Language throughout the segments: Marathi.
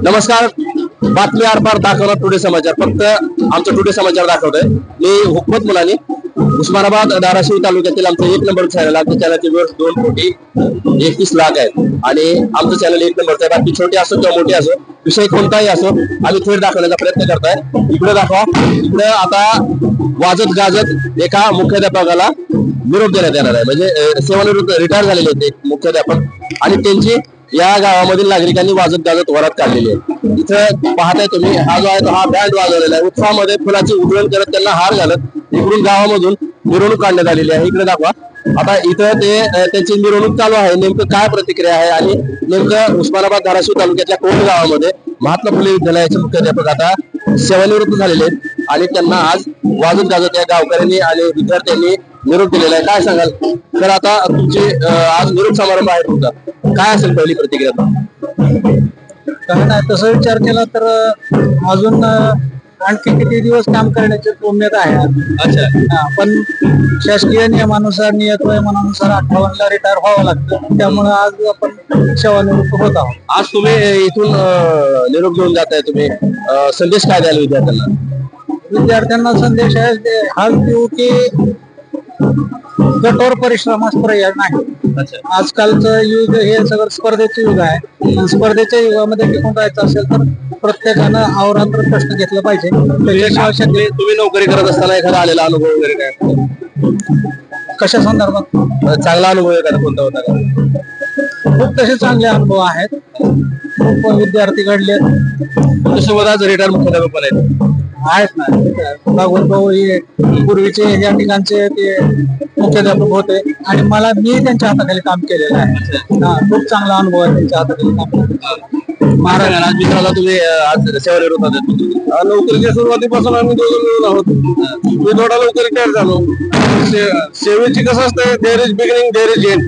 नमस्कार. बातमी आरपार दाखवणार टुडे समाचार. फक्त आमचं टुडे समाचार दाखवतोय. मी हुकमत मुलानी, उस्मानाबाद धाराशिव तालुक्यातील आमचं 1 नंबर चॅनल. आमच्या चॅनलचे व्ह्यूअर्स 2,31,00,000 आहेत आणि आमचं चॅनल 1 नंबरचं आहे. बाकी छोटे असो किंवा मोठे असो, विषय कोणताही असो, आम्ही थेट दाखवण्याचा प्रयत्न करताय. इकडे दाखवा. इकडे आता वाजत गाजत एका मुख्याध्यापकाला निरोप देण्यात येणार आहे. म्हणजे सेवानिवृत्त रिटायर झालेले होते मुख्याध्यापक आणि त्यांची या गावामधील नागरिकांनी वाजत गाजत वरात काढलेली आहे. इथं पाहताय तुम्ही, हा जो आहे तो हा बँड वाजवलेला आहे. उत्सवामध्ये फुलाची उधळण करत त्यांना हार घालत इकडून गावामधून मिरवणूक काढण्यात आलेली आहे. इकडे दाखवा. आता इथं ते त्यांची मिरवणूक चालू आहे. नेमकं काय प्रतिक्रिया आहे आणि नेमकं उस्मानाबाद धाराशिव तालुक्यातल्या कोण गावामध्ये महात्मा फुले विद्यालयाचे मुख्याध्यापक आता सेवानिवृत्त झालेले आहेत आणि त्यांना आज वाजत गाजत या गावकऱ्यांनी आणि विद्यार्थ्यांनी निरोप दिलेला आहे. काय सांगाल? तर आता तुमची आज निरोप समारंभ आहे तुमचा, काय असेल पहिली प्रतिक्रिया? काय नाही, तसं विचार केला तर अजून आणखी किती दिवस काम करण्याची उमेद आहे. अच्छा. पण शासकीय नियमानुसार नियतनियमानुसार 58ला रिटायर व्हावं लागतं. त्यामुळे आज आपण सेवानिवृत्त होत आहोत. आज तुम्ही इथून निरोप घेऊन जाताय. तुम्ही संदेश काय द्याल विद्यार्थ्यांना? विद्यार्थ्यांना संदेश आहे हाच देऊ की कठोर परिश्रमास पर्याय नाही. आजकालचं युग हे सगळं स्पर्धेचं युग आहे. स्पर्धेच्या युगामध्ये टिकून राहायचं असेल तर प्रत्येकानं अहोरात्र कष्ट घेतलं पाहिजे. तुम्ही नोकरी करत असताना एखादा आलेला अनुभव वगैरे काय? कशा संदर्भात? चांगला अनुभव एखादा कोणता होता का? खूप तसे चांगले अनुभव आहेत. खूप विद्यार्थी घडले त्याच्यासोबत आज रिटायर मुख्याध्यापक पण आहेत ना. भागवत भाऊ हे पूर्वीचे या ठिकाणचे ते मुख्याध्यापक होते आणि मी त्यांच्या हाताखाली काम केलेलं आहे. खूप चांगला अनुभव आहे त्यांच्या हाताखाली काम. महाराज आज मित्राला तुम्ही आज सेवानिवृत्त होतात. नोकरीच्या सुरुवातीपासून आम्ही दोघं मिळून आहोत. मी थोडा लवकर रिटायर झालो. सेवेची कसं असतं, there is beginning there is end.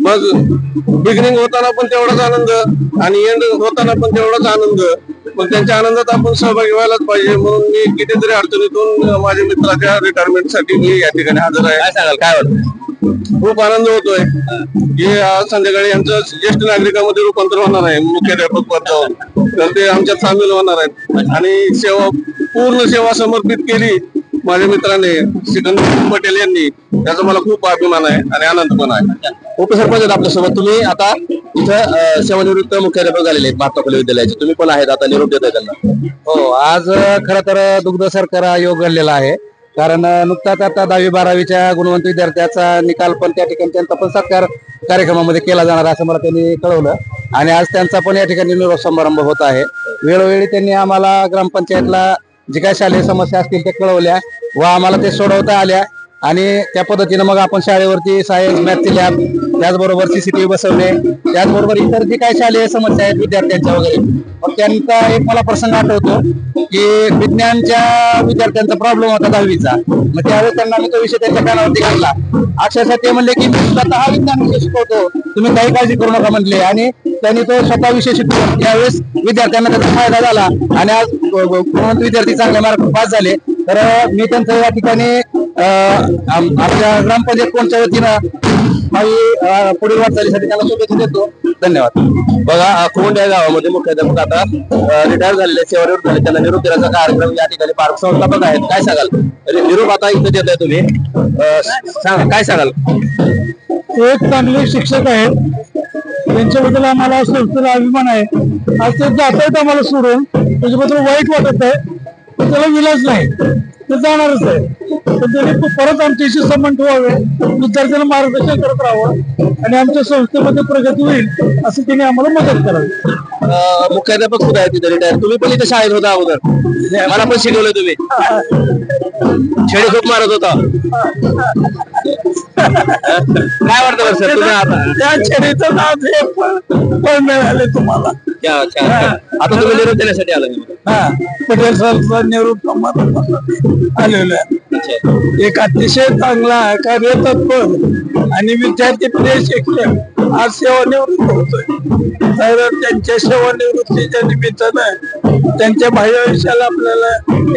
मग बिगिनिंग होताना पण तेवढाच आनंद आणि एंड होताना पण तेवढाच आनंद. मग त्यांच्या आनंदात आपण सहभागी व्हायलाच पाहिजे. म्हणून मी कितीतरी अडचणीतून माझ्या मित्राच्या रिटायरमेंटसाठी मी या ठिकाणी हजर आहे. काय सांगाल? काय वाटतं? खूप आनंद होतोय की आज संध्याकाळी यांचं ज्येष्ठ नागरिकांमध्ये रूपांतर होणार आहे. मुख्याध्यापक पद जाऊन तर ते आमच्यात सामील होणार आहेत आणि पूर्ण सेवा समर्पित केली माझ्या मित्राने सिकंदर पटेल यांनी. त्याचा मला खूप अभिमान आहे आणि आनंद पण आहे. उपसरपंच आहेत आपल्यासोबत. तुम्ही आता इथं सेवानिवृत्त मुख्याध्यापक झालेले आहेत महात्मा फुले विद्यालयाचे. तुम्ही पण आहेत, आता निरोप देताय त्यांना. हो, आज खरं तर दुग्ध सरकार योग घडलेला आहे. कारण नुकताच आता 10वी-12वीच्या गुणवंत विद्यार्थ्याचा निकाल पण त्या ठिकाणी त्यांचा पण सत्कार कार्यक्रमामध्ये केला जाणार असं मला त्यांनी कळवलं आणि आज त्यांचा पण या ठिकाणी निरोप समारंभ होत आहे. वेळोवेळी त्यांनी आम्हाला ग्रामपंचायतला जे काही शालेय समस्या असतील ते कळवल्या व आम्हाला ते सोडवता आल्या आणि त्या पद्धतीनं मग आपण शाळेवरती सायन्स मॅथचे लॅब, त्याचबरोबर CCTV बसवणे, त्याचबरोबर इतर जे काही शालेय समस्या आहेत विद्यार्थ्यांच्या वगैरे. मग त्यांचा एक मला प्रसंग आठवतो की विज्ञानच्या विद्यार्थ्यांचा प्रॉब्लेम होता 10वीचा. मग त्यावेळेस त्यांना मी तो विषय त्यांच्या कानावरती घातला. अक्षरशः ते म्हणले की मी स्वतः विज्ञान विषय शिकवतो, तुम्ही काही काळजी करू नका म्हणले आणि त्यांनी तो स्वतः विषय शिकवून त्यावेळेस विद्यार्थ्यांना त्याचा फायदा झाला आणि आज विद्यार्थी चांगल्या मार्क पास झाले. तर मी त्यांचं या ठिकाणी आमच्या ग्रामपंचायत कोणच्या वतीनं पुढील वाटचालीसाठी त्यांना शुभेच्छा देतो. धन्यवाद. बघा, कोंड या गावामध्ये मुख्याध्यापक आता रिटायर झालेले, सेवानिवृत्त झाले, त्यांना निरोप देण्याचा कार्यक्रम या ठिकाणी पार्क संस्थापक आहेत. काय सांगाल? निरोप आता इथं देताय तुम्ही, काय सांगाल? एक चांगले शिक्षक आहेत, त्यांच्याबद्दल आम्हाला संस्थेला अभिमान आहे. आज ते जात आहेत आम्हाला सोडून, त्याच्याबद्दल वाईट वाटत आहे. त्याला विलाज नाही, ते जाणारच आहे. पण त्यांनी परत आमच्याशी संबंध ठेवावे, विद्यार्थ्यांना मार्गदर्शन करत राहावं आणि आमच्या संस्थेमध्ये प्रगती होईल असं त्यांनी आम्हाला मदत करावी. मुख्याध्यापक सुद्धा आहे तिथे रिटायर. तुम्ही पण इथे शाळेत होता अगोदर, मला पण शिकवलं तुम्ही. छेडी खूप मारत होता. काय वाटतं बरं सर तुम्ही आता त्या छेडीचं नाव मिळाले तुम्हाला? आता तुम्ही निरोप देण्यासाठी आला? पटेल सरचा निरोप आलेला आहे. एक अतिशय चांगला कार्यतत्पर आणि विद्यार्थी प्रिय शिक्षक आज सेवानिवृत्त होतोय. तर त्यांच्या सेवानिवृत्तीच्या निमित्तानं त्यांच्या भावी आयुष्याला आपल्याला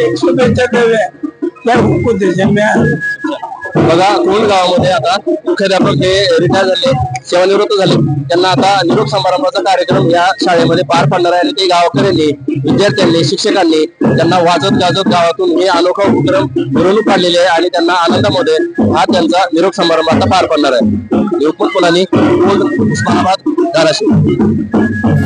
एक शुभेच्छा द्याव्या त्या उद्देशाने बघा कोण गावामध्ये आता मुख्याध्यापक हे रिटायर झाले, सेवानिवृत्त झाले, त्यांना आता निरोप समारंभाचा कार्यक्रम या शाळेमध्ये पार पडणार आहे आणि ते गावकऱ्यांनी, विद्यार्थ्यांनी, शिक्षकांनी त्यांना वाजत गाजत गावातून हे अनोखा उपक्रम मिरवणूक काढलेली आहे आणि त्यांना आनंदामध्ये हा त्यांचा निरोप समारंभ आता पार पडणार आहे. हुकमत मुलांनी उस्मानाबाद धाराशिव.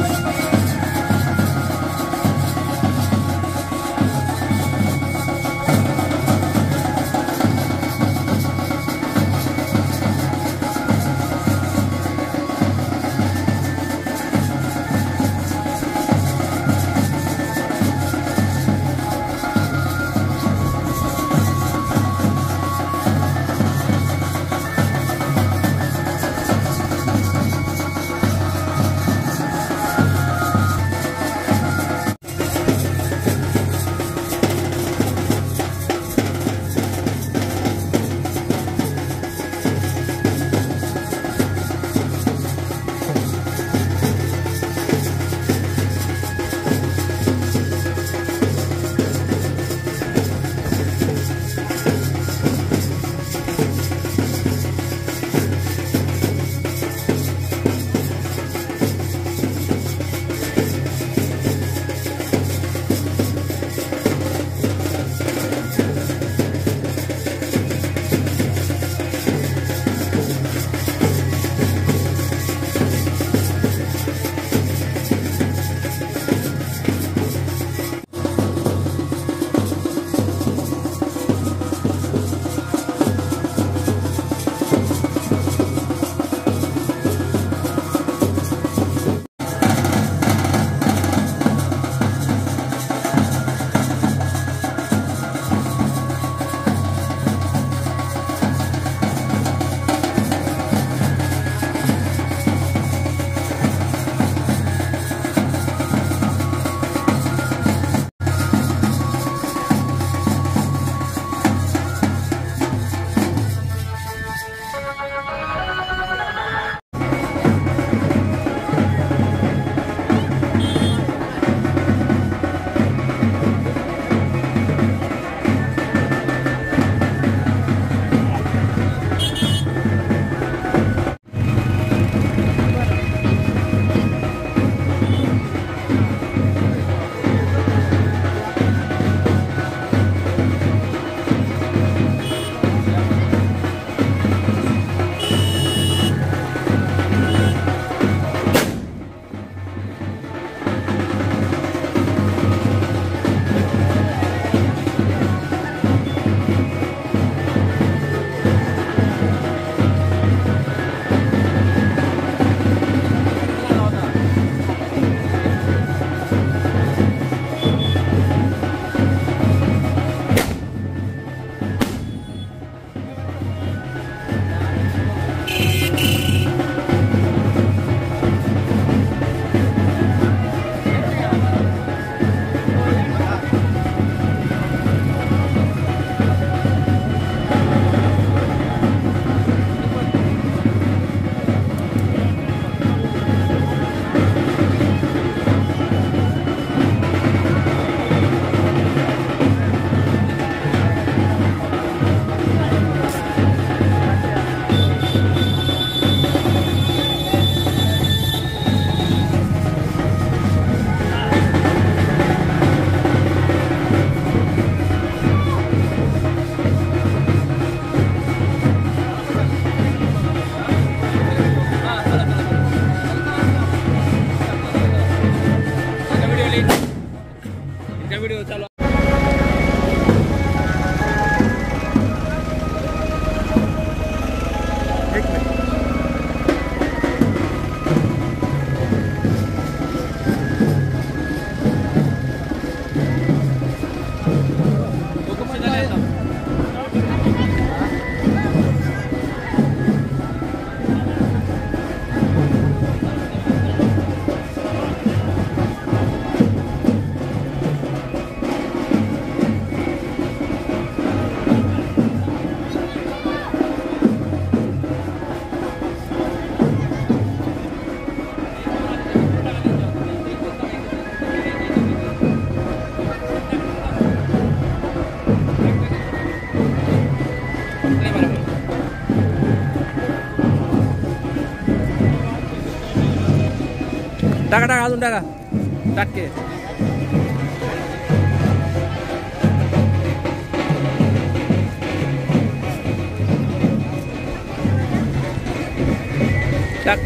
टाका टाका अजून टाका टाके टाक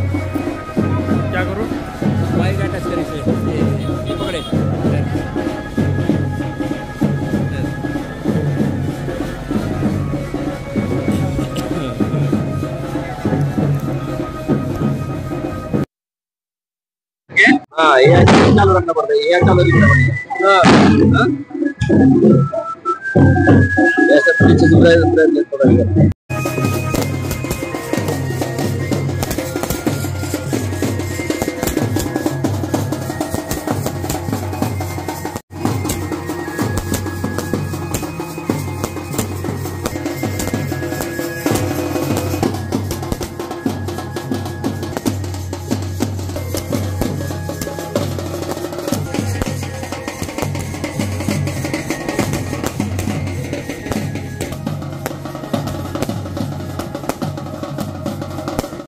क्या करूँ बाइक अटैच करी से ये पकड़े हाँ ये चालू रखना पड़ता है ये चालू रखना पड़ता है ऐसा पीछे से प्रयत्न